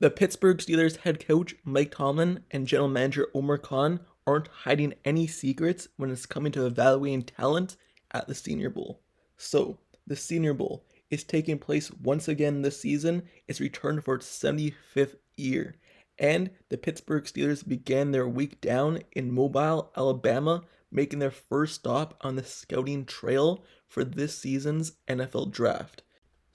The Pittsburgh Steelers head coach Mike Tomlin and general manager Omar Khan aren't hiding any secrets when it's coming to evaluating talent at the Senior Bowl. So, the Senior Bowl is taking place once again this season. It's returned for its 75th year. And the Pittsburgh Steelers began their week down in Mobile, Alabama, making their first stop on the scouting trail for this season's NFL draft.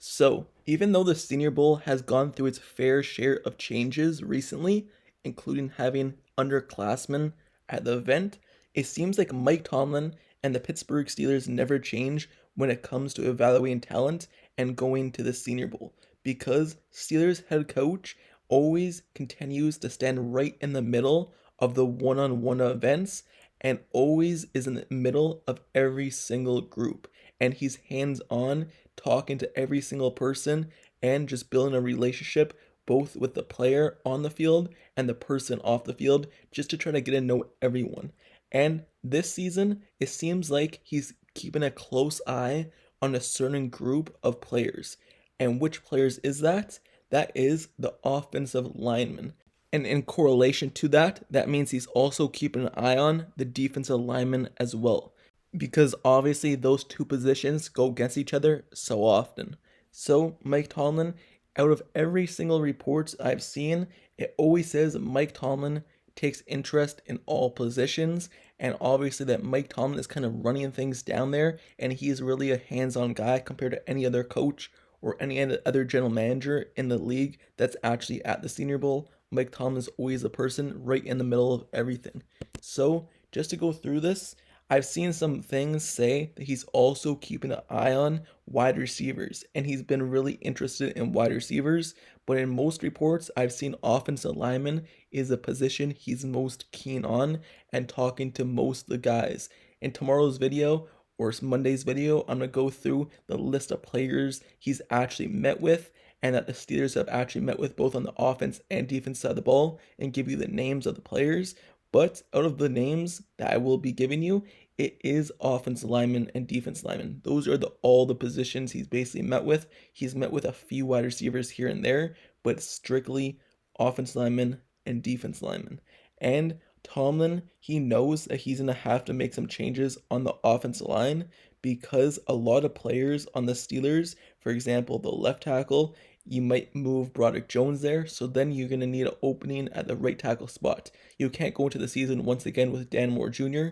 So, even though the Senior Bowl has gone through its fair share of changes recently, including having underclassmen at the event, it seems like Mike Tomlin and the Pittsburgh Steelers never change when it comes to evaluating talent and going to the Senior Bowl, because Steelers head coach always continues to stand right in the middle of the one-on-one events and always is in the middle of every single group. And he's hands-on, talking to every single person and just building a relationship both with the player on the field and the person off the field, just to try to get to know everyone. And this season, it seems like he's keeping a close eye on a certain group of players. And which players is that? That is the offensive linemen. And in correlation to that, that means he's also keeping an eye on the defensive linemen as well, because obviously those two positions go against each other so often. So Mike Tomlin, out of every single reports I've seen, it always says Mike Tomlin takes interest in all positions, and obviously that Mike Tomlin is kind of running things down there, and he's really a hands-on guy compared to any other coach or any other general manager in the league that's actually at the Senior Bowl. Mike Tomlin is always the person right in the middle of everything. So just to go through this, I've seen some things say that he's also keeping an eye on wide receivers, and he's been really interested in wide receivers, but in most reports, I've seen offensive lineman is a position he's most keen on and talking to most of the guys. In tomorrow's video, or Monday's video, I'm going to go through the list of players he's actually met with and that the Steelers have actually met with both on the offense and defense side of the ball, and give you the names of the players. But out of the names that I will be giving you, it is offensive lineman and defense lineman. Those are all the positions he's basically met with. He's met with a few wide receivers here and there, but strictly offensive lineman and defense lineman. And Tomlin, he knows that he's going to have to make some changes on the offensive line, because a lot of players on the Steelers, for example, the left tackle, you might move Broderick Jones there, so then you're going to need an opening at the right tackle spot. You can't go into the season once again with Dan Moore Jr.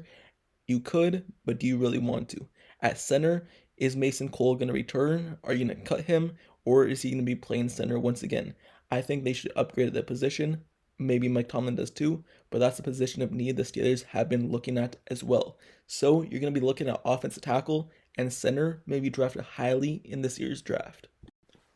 You could, but do you really want to? At center, is Mason Cole going to return? Are you going to cut him? Or is he going to be playing center once again? I think they should upgrade the position. Maybe Mike Tomlin does too, but that's the position of need the Steelers have been looking at as well. So you're going to be looking at offensive tackle and center, maybe drafted highly in this year's draft.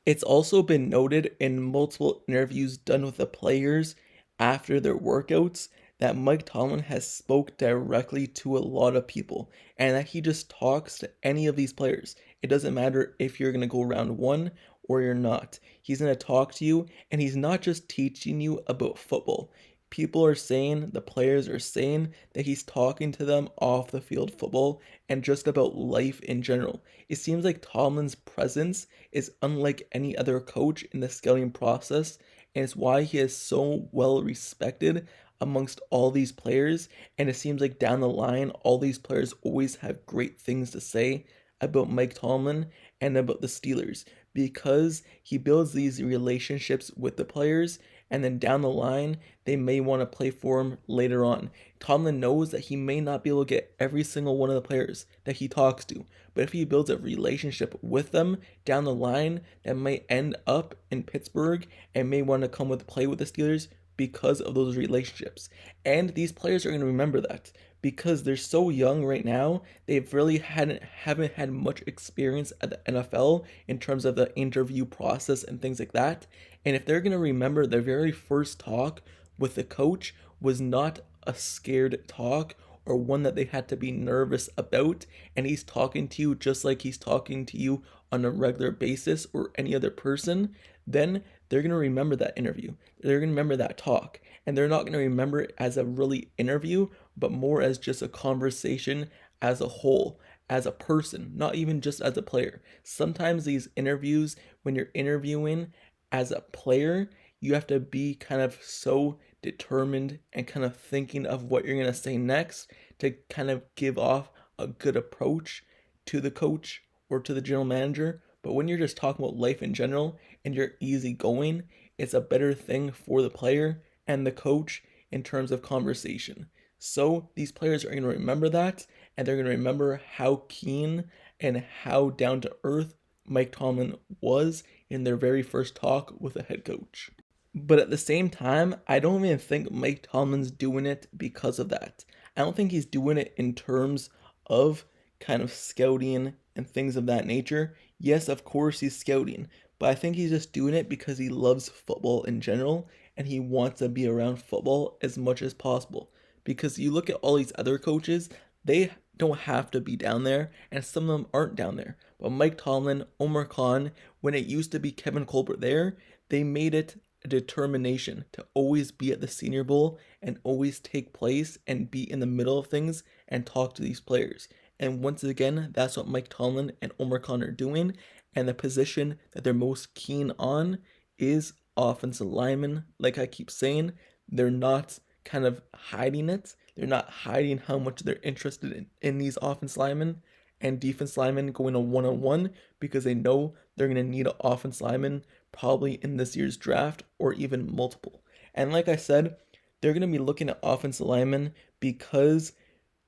It's also been noted in multiple interviews done with the players after their workouts that Mike Tomlin has spoke directly to a lot of people, and that he just talks to any of these players. It doesn't matter if you're going to go round one or you're not. He's going to talk to you, and he's not just teaching you about football. People are saying, the players are saying, that he's talking to them off the field football and just about life in general. It seems like Tomlin's presence is unlike any other coach in the scouting process, and it's why he is so well respected amongst all these players. And it seems like down the line, all these players always have great things to say about Mike Tomlin and about the Steelers, because he builds these relationships with the players, and then down the line, they may want to play for him later on. Tomlin knows that he may not be able to get every single one of the players that he talks to, but if he builds a relationship with them down the line, that might end up in Pittsburgh and may want to come with play with the Steelers because of those relationships. And these players are going to remember that, because they're so young right now. They've really haven't had much experience at the NFL in terms of the interview process and things like that. And if they're going to remember their very first talk with the coach was not a scared talk or one that they had to be nervous about, and he's talking to you just like he's talking to you on a regular basis or any other person, then they're going to remember that interview. They're going to remember that talk. And they're not going to remember it as a really interview, but more as just a conversation as a whole, as a person, not even just as a player. Sometimes these interviews, when you're interviewing as a player, you have to be kind of so determined and kind of thinking of what you're going to say next to kind of give off a good approach to the coach or to the general manager. But when you're just talking about life in general and you're easygoing, it's a better thing for the player and the coach in terms of conversation. So these players are going to remember that, and they're going to remember how keen and how down to earth Mike Tomlin was in their very first talk with a head coach. But at the same time, I don't even think Mike Tomlin's doing it because of that. I don't think he's doing it in terms of kind of scouting and things of that nature. Yes, of course he's scouting, but I think he's just doing it because he loves football in general and he wants to be around football as much as possible. Because you look at all these other coaches, they don't have to be down there, and some of them aren't down there. But Mike Tomlin, Omar Khan, when it used to be Kevin Colbert there, they made it a determination to always be at the Senior Bowl and always take place and be in the middle of things and talk to these players. And once again, that's what Mike Tomlin and Omar Khan are doing. And the position that they're most keen on is offensive lineman. Like I keep saying, they're not kind of hiding it. They're not hiding how much they're interested in these offense linemen and defense linemen going a one-on-one, because they know they're going to need an offense lineman probably in this year's draft or even multiple. And like I said, they're going to be looking at offensive linemen because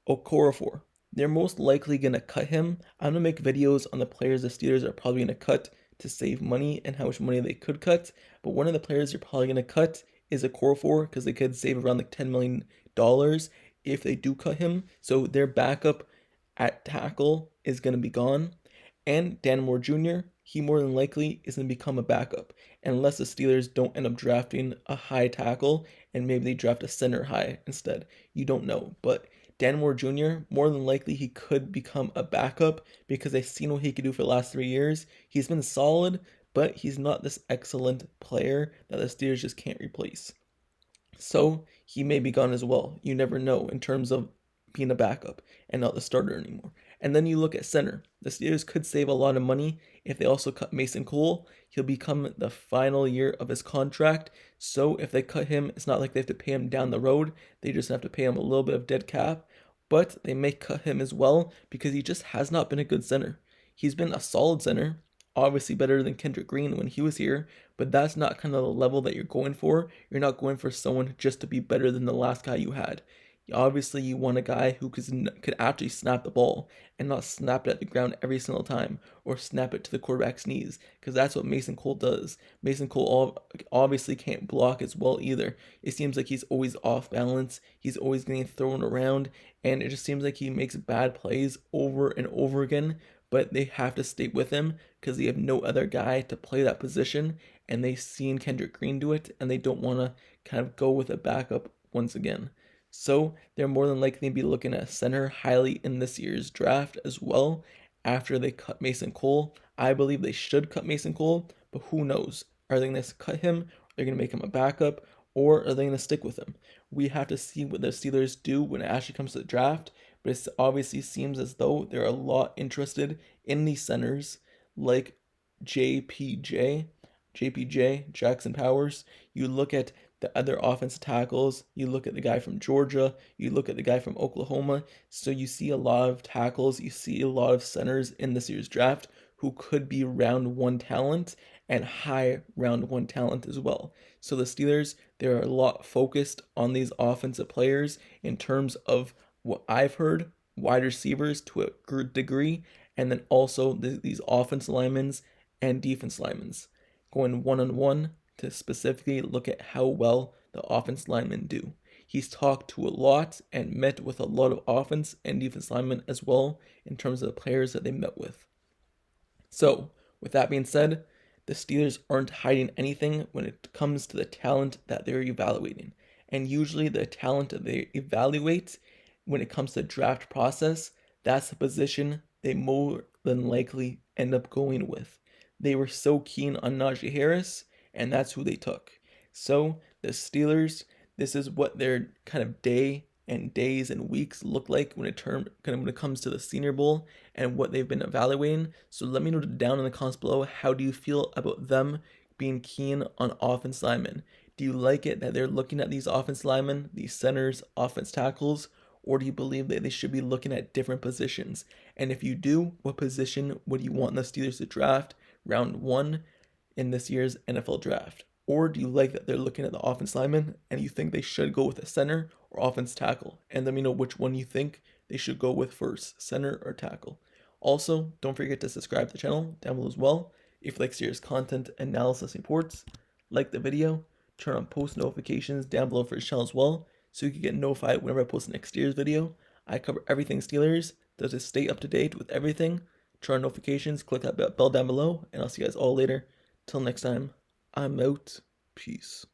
Okorafor, they're most likely going to cut him. I'm going to make videos on the players the Steelers are probably going to cut to save money and how much money they could cut. But one of the players you're probably going to cut is Okorafor, because they could save around like $10 million if they do cut him. So their backup at tackle is going to be gone. And Dan Moore Jr., he more than likely is going to become a backup, unless the Steelers don't end up drafting a high tackle and maybe they draft a center high instead. You don't know. But Dan Moore Jr., more than likely he could become a backup because they've seen what he could do for the last 3 years. He's been solid, but he's not this excellent player that the Steelers just can't replace. So he may be gone as well. You never know in terms of being a backup and not the starter anymore. And then you look at center. The Steelers could save a lot of money if they also cut Mason Cole. He'll become the final year of his contract. So if they cut him, it's not like they have to pay him down the road. They just have to pay him a little bit of dead cap. But they may cut him as well because he just has not been a good center. He's been a solid center, obviously better than Kendrick Green when he was here, but that's not kind of the level that you're going for. You're not going for someone just to be better than the last guy you had. Obviously, you want a guy who could actually snap the ball and not snap it at the ground every single time or snap it to the quarterback's knees, because that's what Mason Cole does. Mason Cole obviously can't block as well either. It seems like he's always off balance. He's always getting thrown around, and it just seems like he makes bad plays over and over again, but they have to stay with him because they have no other guy to play that position, and they've seen Kendrick Green do it, and they don't want to kind of go with a backup once again. So they're more than likely to be looking at center highly in this year's draft as well after they cut Mason Cole. I believe they should cut Mason Cole, but who knows? Are they going to cut him? Are they going to make him a backup? Or are they going to stick with him? We have to see what the Steelers do when it actually comes to the draft, but it obviously seems as though they're a lot interested in these centers like JPJ, Jackson Powers. You look at the other offensive tackles, you look at the guy from Georgia, you look at the guy from Oklahoma. So you see a lot of tackles, you see a lot of centers in this year's draft who could be round one talent and high round one talent as well. So the Steelers, they're a lot focused on these offensive players in terms of what I've heard, wide receivers to a degree, and then also these offensive linemen and defense linemen going one-on-one to specifically look at how well the offense linemen do. He's talked to a lot and met with a lot of offense and defense linemen as well in terms of the players that they met with. So, with that being said, the Steelers aren't hiding anything when it comes to the talent that they're evaluating. And usually the talent that they evaluate when it comes to the draft process, that's the position they more than likely end up going with. They were so keen on Najee Harris, and that's who they took. So the Steelers, this is what their kind of days and weeks look like when it comes to the Senior Bowl and what they've been evaluating. So let me know down in the comments below, how do you feel about them being keen on offense linemen? Do you like it that they're looking at these offense linemen, these centers, offense tackles, or do you believe that they should be looking at different positions? And if you do, what position would you want the Steelers to draft round 1 in this year's NFL draft? Or do you like that they're looking at the offense linemen and you think they should go with a center or offense tackle? And let me know which one you think they should go with first, center or tackle. Also, don't forget to subscribe to the channel down below as well. If you like serious content, analysis, reports, like the video, turn on post notifications down below for the channel as well, so you can get notified whenever I post next year's video. I cover everything Steelers, so to stay up to date with everything, turn on notifications, click that bell down below, and I'll see you guys all later. Till next time, I'm out. Peace.